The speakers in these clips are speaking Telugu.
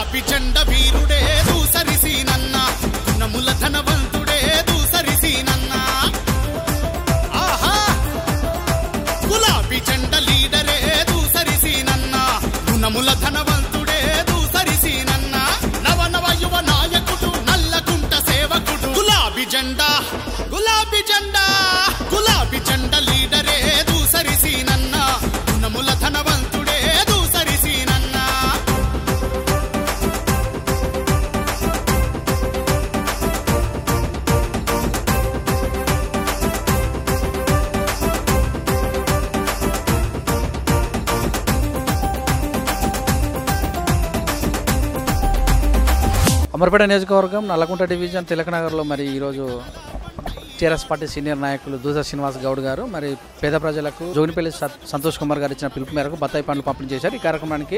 గులాబీ జెండ వీరుడే దూసరిసీనన్న గుణముల ధనవంతుడే దూసరిసీనన్న ఆహా గులాబీ జెండ లీడరే దూసరిసీనన్న గుణముల ధనవంతుడే దూసరిసీనన్న నవ నవ యువ నాయకుడు నల్లకుంట సేవకుడు గులాబీ జెండ గులాబీ జెండ గులాబీ జెండ లీడరే దూసరిసీనన్న గుణముల ధనవంతుడే దూసరిసీనన్న అమర్పేట నియోజకవర్గం నల్లకుంట డివిజన్ తిలకనగర్లో మరి ఈరోజు టీఆర్ఎస్ పార్టీ సీనియర్ నాయకులు దూస శ్రీనివాస్ గౌడ్ గారు మరి పేద ప్రజలకు జోగినిపల్లి సంతోష్ కుమార్ గారు ఇచ్చిన పిలుపు మేరకు బత్తాయి పండ్లు పంపిణీ చేశారు. ఈ కార్యక్రమానికి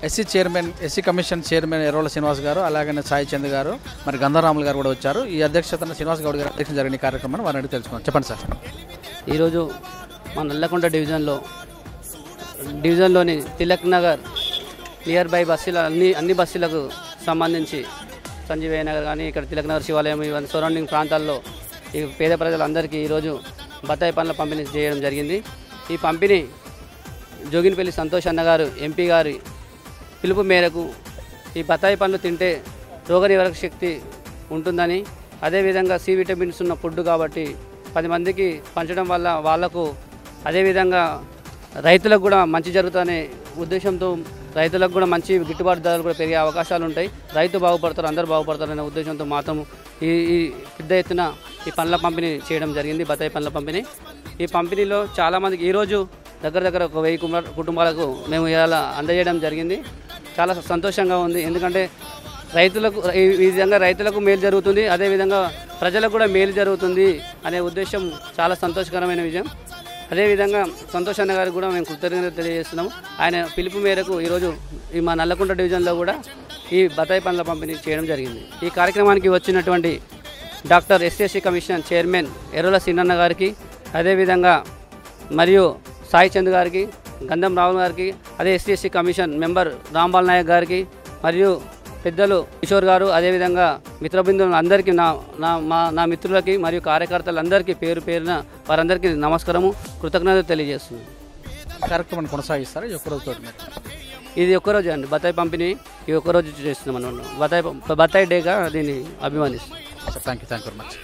SC commission chairman Errolla Srinivas గారు అలాగే సాయి చంద్ గారు మరి గంధరాములు గారు కూడా వచ్చారు. ఈ అధ్యక్షతన శ్రీనివాస్ గౌడ్ గారు అధ్యక్షత జరిగిన కార్యక్రమాన్ని వారిని అడిగి తెలుసుకున్నాం. చెప్పండి సార్. ఈరోజు మన నల్లకుంట డివిజన్లోని తిలక్ నగర్ నియర్ బై బస్సుల అన్ని బస్సులకు సంబంధించి సంజీవయ్య నగర్ కానీ ఇక్కడ తిలక్ నగర్ శివాలయం ఇవన్నీ సరౌండింగ్ ప్రాంతాల్లో ఈ పేద ప్రజలందరికీ ఈరోజు బత్తాయి పండ్ల పంపిణీ చేయడం జరిగింది. ఈ పంపిణీ జోగినిపల్లి సంతోష్ అన్న గారు ఎంపీ గారి పిలుపు మేరకు ఈ బత్తాయి పండ్లు తింటే రోగనివారక శక్తి ఉంటుందని, అదేవిధంగా సి విటమిన్స్ ఉన్న ఫుడ్ కాబట్టి 10 మందికి పంచడం వల్ల వాళ్లకు అదేవిధంగా రైతులకు కూడా మంచి జరుగుతుందనే ఉద్దేశంతో రైతులకు కూడా మంచి గిట్టుబాటు ధరలు కూడా పెరిగే అవకాశాలు ఉంటాయి. రైతు బాగుపడతారు, అందరూ బాగుపడతారు అనే ఉద్దేశంతో మాత్రం ఈ పెద్ద ఎత్తున ఈ పండ్ల పంపిణీ చేయడం జరిగింది. బత్తాయి పండ్ల పంపిణీ ఈ పంపిణీలో చాలామందికి ఈరోజు దగ్గర ఒక 1000 కుటుంబాలకు మేము ఇలా అందజేయడం జరిగింది. చాలా సంతోషంగా ఉంది. ఎందుకంటే రైతులకు ఈ విధంగా రైతులకు మేలు జరుగుతుంది, అదేవిధంగా ప్రజలకు కూడా మేలు జరుగుతుంది అనే ఉద్దేశం చాలా సంతోషకరమైన విషయం. అదేవిధంగా సంతోష్ అన్న గారికి కూడా మేము కృతజ్ఞతలు తెలియజేస్తున్నాము. ఆయన పిలుపు మేరకు ఈరోజు ఈ మా నల్లకుంట డివిజన్లో కూడా ఈ బత్తాయి పండ్ల పంపిణీ చేయడం జరిగింది. ఈ కార్యక్రమానికి వచ్చినటువంటి doctor SC commission chairman Errolla సీనన్న గారికి, అదేవిధంగా మరియు సాయి చంద్ గారికి, గంధం రావు గారికి, అదే SC commission member Rambal Naik గారికి మరియు పెద్దలు కిషోర్ గారు, అదేవిధంగా మిత్రబృందులు అందరికీ నా మిత్రులకి మరియు కార్యకర్తలందరికీ పేరు పేరున వారందరికీ నమస్కారము, కృతజ్ఞతలు తెలియజేస్తున్నాను. కార్యక్రమాన్ని కొనసాగిస్తారా ఈ ఒక్కరోజు? ఇది ఒక్కరోజు అండి బత్తాయి పంపిణీ, ఈ ఒక్కరోజు చేస్తున్నాం అన్నమాట. బత్తాయి డేగా దీన్ని అభిమానిస్తున్నాం. Thank you very much.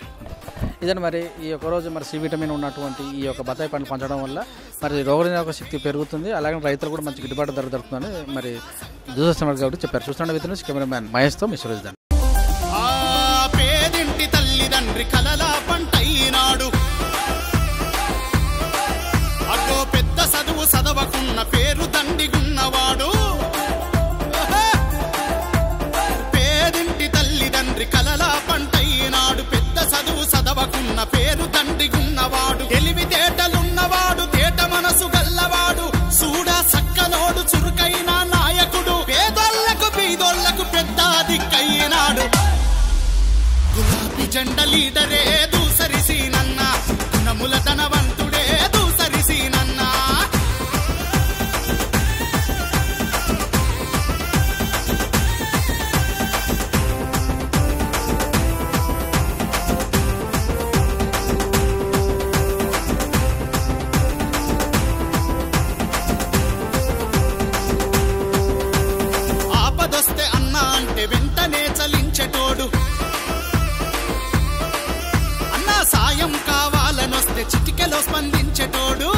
ఇదని మరి ఈ ఒక్కరోజు మరి సి విటమిన్ ఉన్నటువంటి ఈ యొక్క బత్తాయి పండ్లు పంచడం వల్ల మరి రోగనిరోధక శక్తి పెరుగుతుంది, అలాగే రైతులు కూడా మంచి గిట్టుబాటు ధర దొరుకుతుందని మరి దూస శ్రీనివాస్ గౌడ్ చెప్పారు. చూస్తున్న విధంగా కెమెరామ్యాన్ మహేష్తో మీ సురేష్ దాన్. పేదింటి తల్లిదండ్రి కలలా పంటైనాడు, అదో పెద్ద చదువు చదవకున్న పేరు దండిగున్నవాడు. పేదింటి తల్లిదండ్రి కలలా పంటైనాడు, పెద్ద చదువు చదవకున్న పేరు దండిగున్నవాడు. తెలివితేటలున్నవాడు, తేట మనసు గల్లవాడు, సూడా సక్కనోడు, చురుకైన నాయకుడు, పేదోళ్లకు బీదోళ్లకు పెద్ద దిక్కైనాడు. గులాబీ జెండ లీడరే దూసరిసీనన్న గుణముల ధనవంతుడే దూసరిసీనన్న. ఆపదొస్తే అన్న అంటే వెంటనే చలించెటోడు, అన్నా సాయం కావాలనొస్తే చిటికెలో స్పందించెటోడు.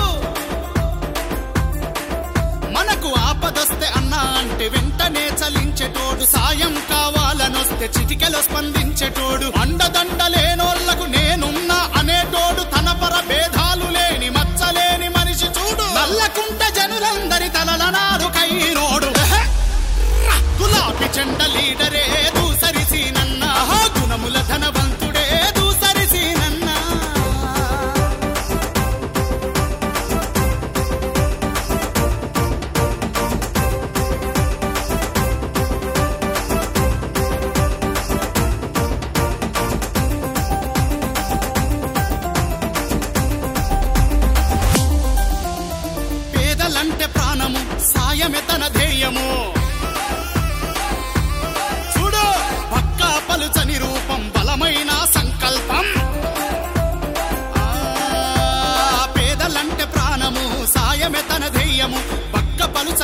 మనకు ఆపదొస్తే అన్నా అంటే వెంటనే చలించెటోడు, సాయం కావాలనొస్తే చిటికెలో స్పందించెటోడు. అండదండలేనోళ్లకు నేనున్నా అనేటోడు, తన పర భేదాలు లేని మచ్చలేని మనిషి చూడు. నల్లకుంట జనులందరి తలలనారు కైనోడు. గులాబీ జెండ లీడరే దూసరిసీనన్న గుణముల ధనవంతుడే దూసరిసీనన్న. పేదలంటే ప్రాణము, సాయమే తన ధ్యేయము.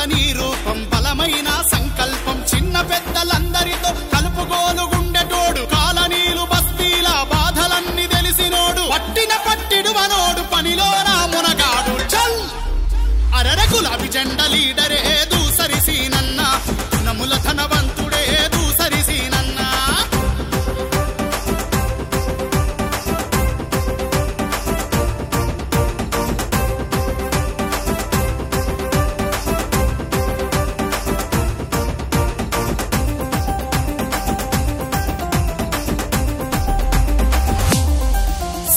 పచ్చని రూపం బలమైన సంకల్పం చిన్న పెద్దలందరితో కలుపుగోలు గుండెటోడు కాలనీలు బస్తీల బాధలన్నీ తెలిసినోడు పట్టిన పట్టిడు మనోడు పనిలో నా మునగాడు చల్ అరర గులాబీ జెండా లీడరే దూసరి సీనన్న గుణముల ధనవంతుడే దూసరి సీనన్న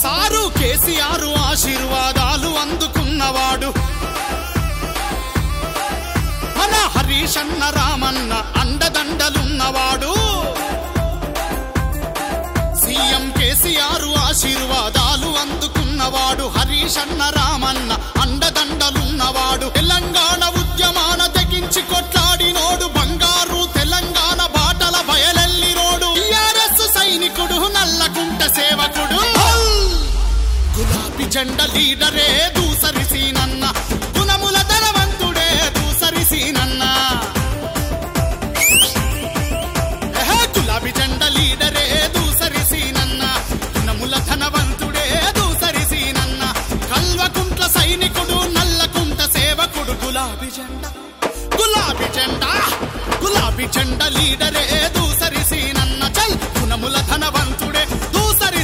సారు కేసీఆర్ ఆశీర్వాదాలు అందుకున్నవాడు మన హరీషన్న రామన్న అండదండలున్నవాడు సీఎం కేసీఆర్ ఆశీర్వాదాలు అందుకున్నవాడు హరీషన్న రామన్న అండదండలున్నవాడు తెలంగాణ ఉద్యమాన తెగించి కొట్లాడినోడు బంగారు తెలంగాణ బాటల బయలెల్లినోడు టీఆర్ఎస్ సైనికుడు నల్లకుంట సేవకుడు గులాబీ జెండా లీడరే దూసరి సీనన్న గుణముల ధనవంతుడే దూసరి సీనన్న గులాబీ జెండా లీడరే దూసరి సీనన్న గుణముల ధనవంతుడే దూసరి సీనన్న కల్వకుంట్ల సైనికుడు నల్లకుంట సేవకుడు గులాబీ జెండా గులాబీ జెండా గులాబీ జెండా లీడరే దూసరి సీనన్న చల్ గుణముల ధనవంతుడే దూసరి